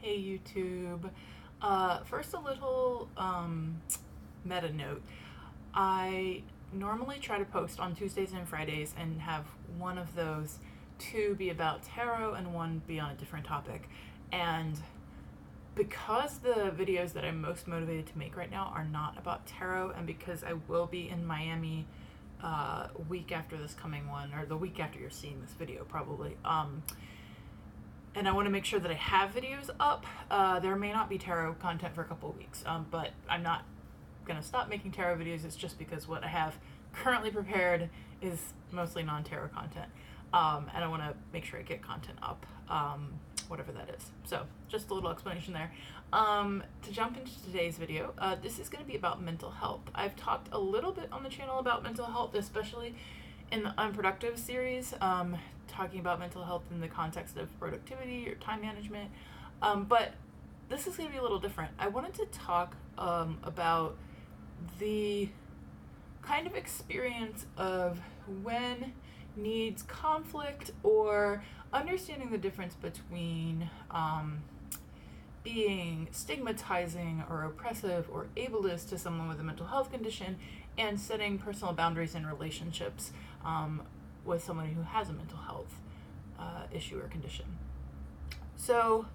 Hey YouTube. First, a little meta note. I normally try to post on Tuesdays and Fridays and have one of those two be about tarot and one be on a different topic. And because the videos that I'm most motivated to make right now are not about tarot, and because I will be in Miami week after this coming one, or the week after you're seeing this video probably, and I want to make sure that I have videos up. There may not be tarot content for a couple of weeks, but I'm not going to stop making tarot videos. It's just because what I have currently prepared is mostly non-tarot content, and I want to make sure I get content up, whatever that is. So just a little explanation there. To jump into today's video, this is going to be about mental health. I've talked a little bit on the channel about mental health, especially in the Unproductive series, talking about mental health in the context of productivity or time management, but this is going to be a little different. I wanted to talk about the kind of experience of when needs conflict, or understanding the difference between being stigmatizing or oppressive or ableist to someone with a mental health condition, and setting personal boundaries in relationships with someone who has a mental health issue or condition. So,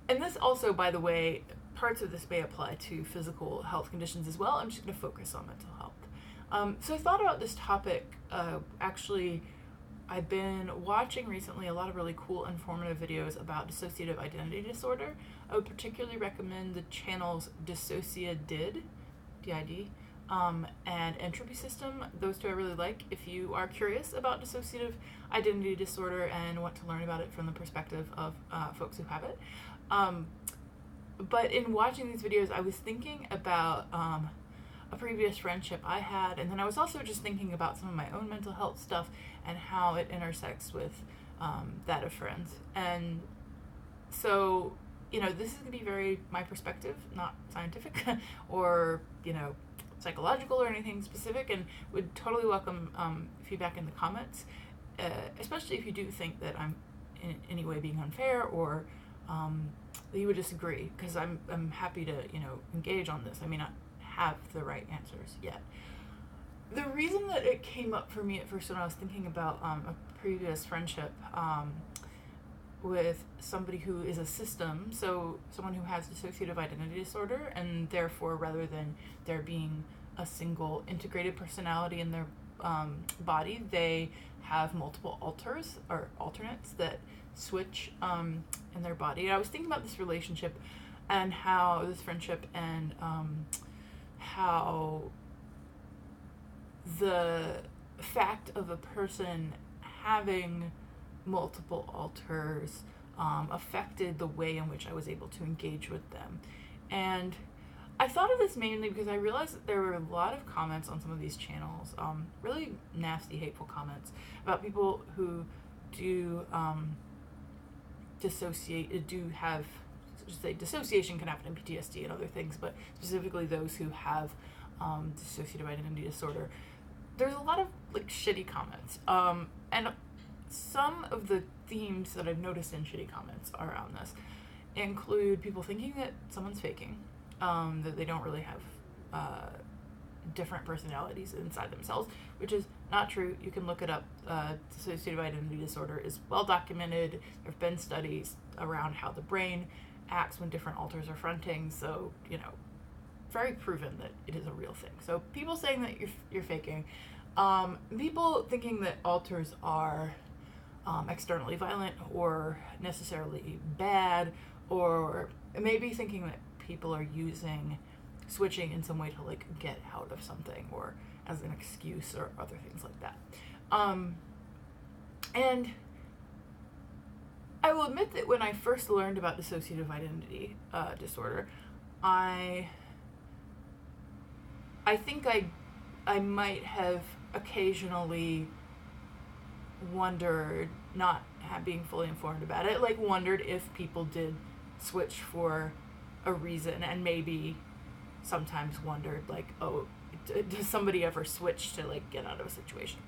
and this also, by the way, parts of this may apply to physical health conditions as well. I'm just going to focus on mental health. So I thought about this topic. Actually, I've been watching recently a lot of really cool informative videos about dissociative identity disorder. I would particularly recommend the channels Dissociadid, DID, and Entropy System. Those two I really like if you are curious about dissociative identity disorder and want to learn about it from the perspective of folks who have it. But in watching these videos, I was thinking about a previous friendship I had, and then I was also just thinking about some of my own mental health stuff and how it intersects with that of friends. And so, this is going to be very my perspective, not scientific or, psychological or anything specific, and would totally welcome feedback in the comments, especially if you do think that I'm in any way being unfair, or that you would disagree, because I'm happy to, engage on this. I may not have the right answers yet. The reason that it came up for me at first when I was thinking about a previous friendship with somebody who is a system, so someone who has dissociative identity disorder, and therefore rather than there being a single integrated personality in their body, they have multiple alters or alternates that switch in their body. And I was thinking about this relationship and how this friendship, and how the fact of a person having multiple alters affected the way in which I was able to engage with them. And I thought of this mainly because I realized that there were a lot of comments on some of these channels, really nasty, hateful comments about people who do dissociation can happen in PTSD and other things, but specifically those who have dissociative identity disorder. There's a lot of shitty comments, and some of the themes that I've noticed in shitty comments around this include people thinking that someone's faking, that they don't really have different personalities inside themselves, which is not true. You can look it up. Dissociative identity disorder is well documented. There have been studies around how the brain acts when different alters are fronting, so very proven that it is a real thing. So people saying that you're faking, people thinking that alters are externally violent or necessarily bad, or maybe thinking that people are using switching in some way to get out of something, or as an excuse, or other things like that. And I will admit that when I first learned about dissociative identity disorder, I think I might have occasionally wondered, not being fully informed about it, wondered if people did switch for a reason, and maybe sometimes wondered, does somebody ever switch to get out of a situation?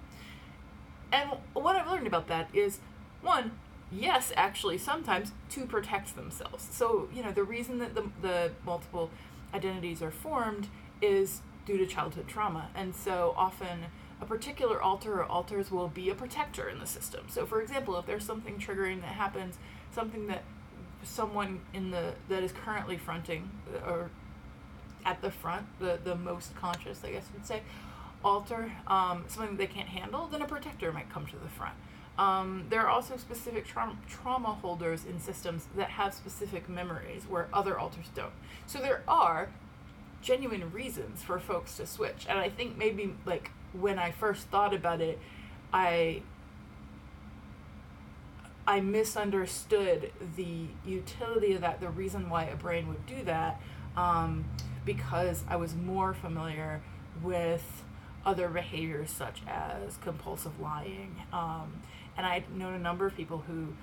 And what I've learned about that is, one, yes, actually, sometimes to protect themselves. So, the reason that the multiple identities are formed is due to childhood trauma. And so often a particular alter or alters will be a protector in the system. So, for example, if there's something triggering that happens, something that someone that is currently fronting, or at the front, the most conscious, I guess you would say, alter, something that they can't handle, then a protector might come to the front. There are also specific trauma holders in systems that have specific memories where other alters don't. So there are genuine reasons for folks to switch. And I think maybe, like, when I first thought about it, I misunderstood the utility of that, the reason why a brain would do that, because I was more familiar with other behaviors such as compulsive lying. And I'd known a number of people who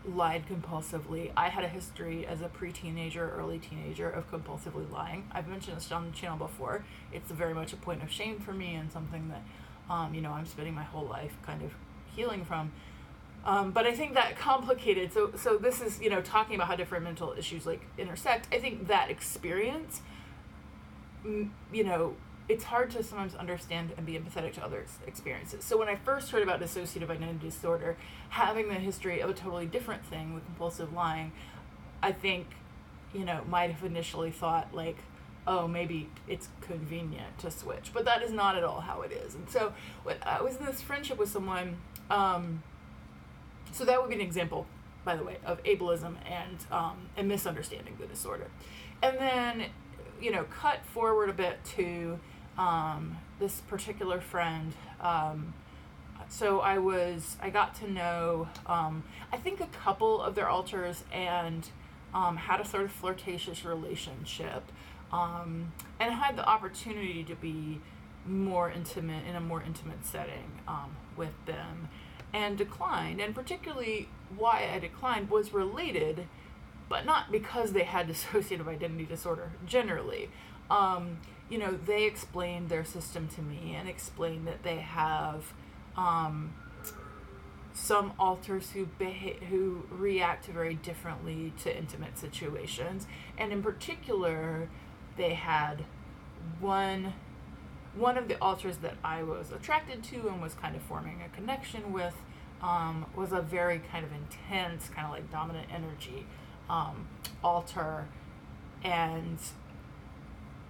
lied compulsively. I had a history as a pre-teenager, early teenager of compulsively lying. I've mentioned this on the channel before. It's very much a point of shame for me and something that, I'm spending my whole life kind of healing from. But I think that complicated, so this is, talking about how different mental issues like intersect. I think that experience, it's hard to sometimes understand and be empathetic to others' experiences. So when I first heard about dissociative identity disorder, having the history of a totally different thing with compulsive lying, I think, might have initially thought, like, oh, maybe it's convenient to switch. But that is not at all how it is. And so when I was in this friendship with someone, so that would be an example, by the way, of ableism and misunderstanding the disorder. And then, cut forward a bit to this particular friend. So I got to know, I think, a couple of their alters and had a sort of flirtatious relationship, and had the opportunity to be more intimate in a more intimate setting with them, and declined. And particularly why I declined was related, but not because they had dissociative identity disorder generally. They explained their system to me and explained that they have some alters who react very differently to intimate situations. And in particular, they had one of the alters that I was attracted to and was kind of forming a connection with, was a very kind of intense, kind of like dominant energy alter. And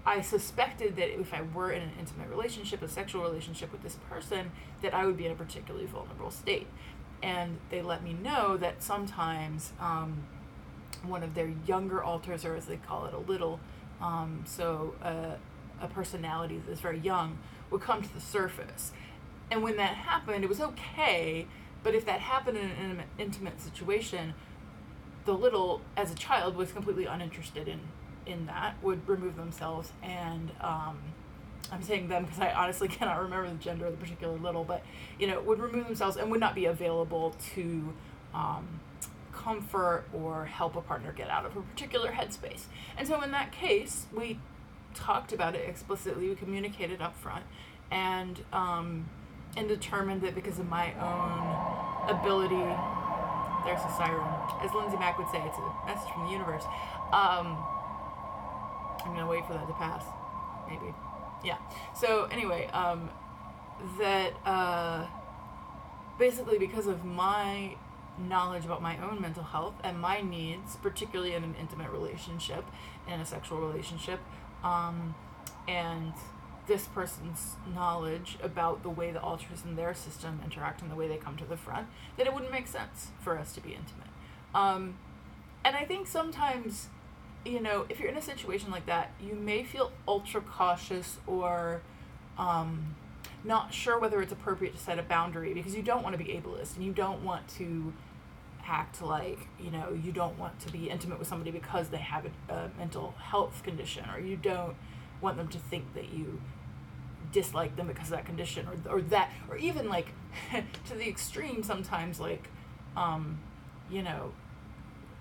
I suspected that if I were in an intimate relationship, a sexual relationship with this person, that I would be in a particularly vulnerable state. And they let me know that sometimes one of their younger alters, or as they call it, a little, a personality that's very young, would come to the surface. And when that happened, it was okay, but if that happened in an intimate situation, the little, as a child, was completely uninterested in that, would remove themselves, and I'm saying them because I honestly cannot remember the gender of the particular little, but would remove themselves and would not be available to comfort or help a partner get out of a particular headspace. And so in that case, we talked about it explicitly, we communicated up front, and determined that because of my own ability, there's a siren, as Lindsay Mack would say, it's a message from the universe. I'm gonna wait for that to pass, maybe. Yeah. So anyway, basically because of my knowledge about my own mental health and my needs, particularly in an intimate relationship, in a sexual relationship, and this person's knowledge about the way the alters in their system interact and the way they come to the front, that it wouldn't make sense for us to be intimate. And I think sometimes, if you're in a situation like that, you may feel ultra cautious or not sure whether it's appropriate to set a boundary, because you don't want to be ableist and you don't want to act like, you don't want to be intimate with somebody because they have a mental health condition, or you don't want them to think that you dislike them because of that condition, or even like to the extreme sometimes, like, or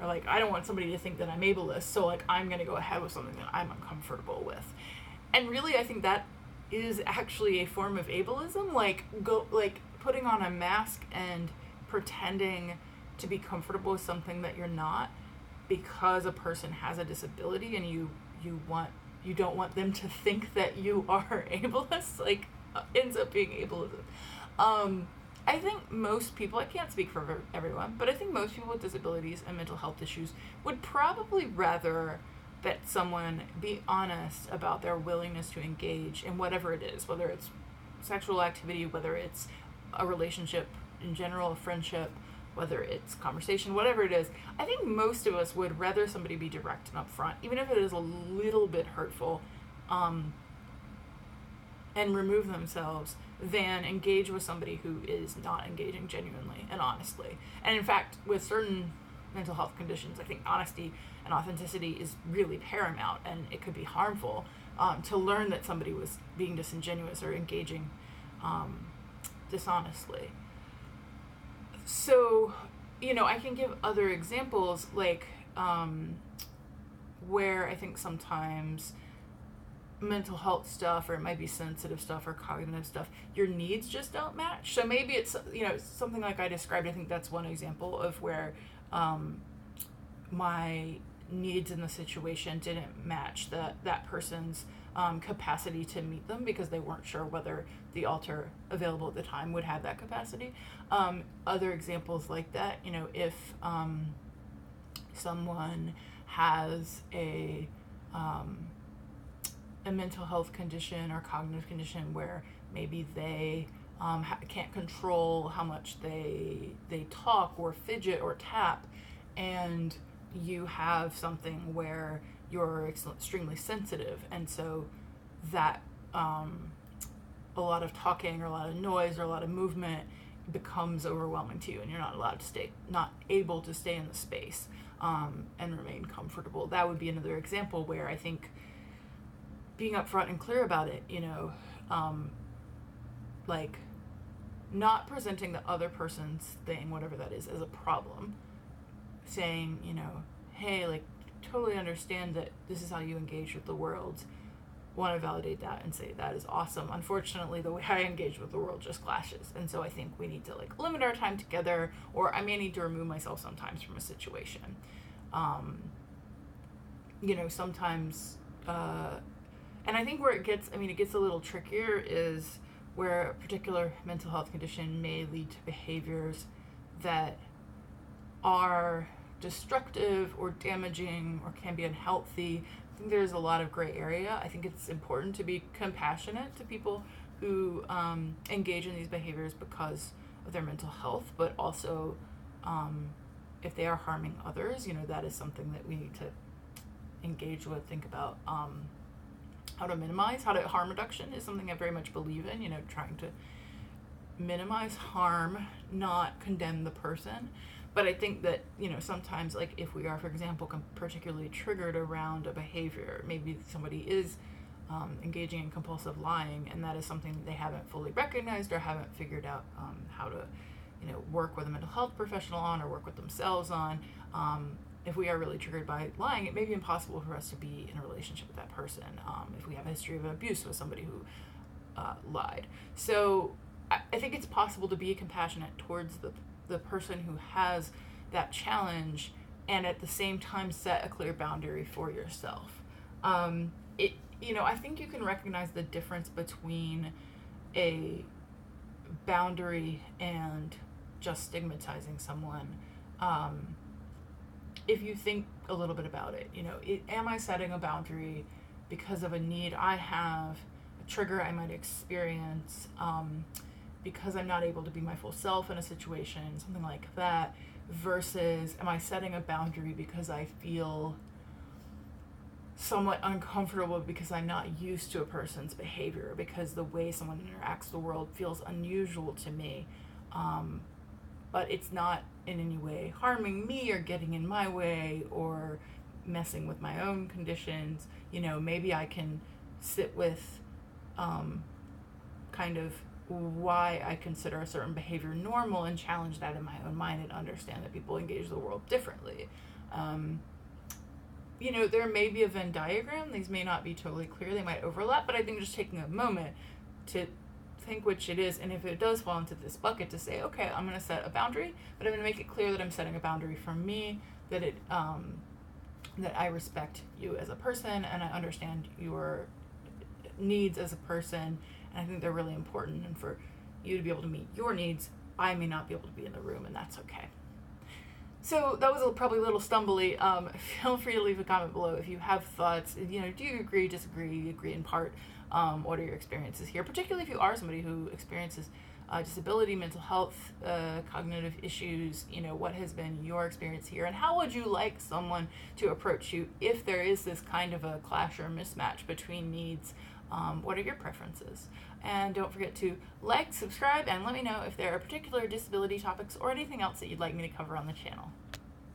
like, I don't want somebody to think that I'm ableist, so like I'm going to go ahead with something that I'm uncomfortable with. And really, I think that is actually a form of ableism, like putting on a mask and pretending to be comfortable with something that you're not because a person has a disability, and you don't want them to think that you are ableist, like ends up being ableism. I think most people, I can't speak for everyone, but I think most people with disabilities and mental health issues would probably rather that someone be honest about their willingness to engage in whatever it is, whether it's sexual activity, whether it's a relationship in general, a friendship, whether it's conversation, whatever it is. I think most of us would rather somebody be direct and upfront, even if it is a little bit hurtful, and remove themselves, than engage with somebody who is not engaging genuinely and honestly. And in fact, with certain mental health conditions, I think honesty and authenticity is really paramount, and it could be harmful to learn that somebody was being disingenuous or engaging dishonestly. So, I can give other examples, like where I think sometimes mental health stuff, or it might be sensitive stuff or cognitive stuff, your needs just don't match. So maybe it's, something like I described. I think that's one example of where my needs in the situation didn't match that person's capacity to meet them, because they weren't sure whether the altar available at the time would have that capacity. Other examples like that, if someone has a mental health condition or cognitive condition where maybe they can't control how much they talk or fidget or tap, and you have something where you're extremely sensitive, and so that a lot of talking or a lot of noise or a lot of movement becomes overwhelming to you, and you're not able to stay in the space and remain comfortable. That would be another example where I think being upfront and clear about it, like not presenting the other person's thing, whatever that is, as a problem, saying, hey, like, totally understand that this is how you engage with the world, want to validate that and say that is awesome. Unfortunately, the way I engage with the world just clashes, and so I think we need to limit our time together, or I may need to remove myself sometimes from a situation. Sometimes, and I think where it gets a little trickier is where a particular mental health condition may lead to behaviors that are destructive or damaging or can be unhealthy. I think there's a lot of gray area. I think it's important to be compassionate to people who engage in these behaviors because of their mental health, but also if they are harming others, that is something that we need to engage with, think about how to minimize, harm reduction is something I very much believe in, trying to minimize harm, not condemn the person. But I think that, sometimes, if we are, for example, particularly triggered around a behavior, maybe somebody is engaging in compulsive lying, and that is something that they haven't fully recognized or haven't figured out how to, work with a mental health professional on, or work with themselves on. If we are really triggered by lying, it may be impossible for us to be in a relationship with that person if we have a history of abuse with somebody who lied. So I think it's possible to be compassionate towards the person who has that challenge, and at the same time set a clear boundary for yourself. I think you can recognize the difference between a boundary and just stigmatizing someone. If you think a little bit about it, am I setting a boundary because of a need I have, a trigger I might experience, because I'm not able to be my full self in a situation, something like that, versus am I setting a boundary because I feel somewhat uncomfortable because I'm not used to a person's behavior, because the way someone interacts with the world feels unusual to me, but it's not in any way harming me or getting in my way or messing with my own conditions. Maybe I can sit with kind of why I consider a certain behavior normal and challenge that in my own mind and understand that people engage the world differently. There may be a Venn diagram. These may not be totally clear. They might overlap, but I think just taking a moment to think which it is, and if it does fall into this bucket, to say, okay, I'm going to set a boundary, but I'm going to make it clear that I'm setting a boundary for me, that that I respect you as a person, and I understand your needs as a person, and I think they're really important, and for you to be able to meet your needs, I may not be able to be in the room, and that's okay. So that was probably a little stumbly. Feel free to leave a comment below if you have thoughts. Do you agree, disagree, agree in part? What are your experiences here? Particularly if you are somebody who experiences disability, mental health, cognitive issues, what has been your experience here? And how would you like someone to approach you if there is this kind of a clash or mismatch between needs? What are your preferences? And don't forget to like, subscribe, and let me know if there are particular disability topics or anything else that you'd like me to cover on the channel.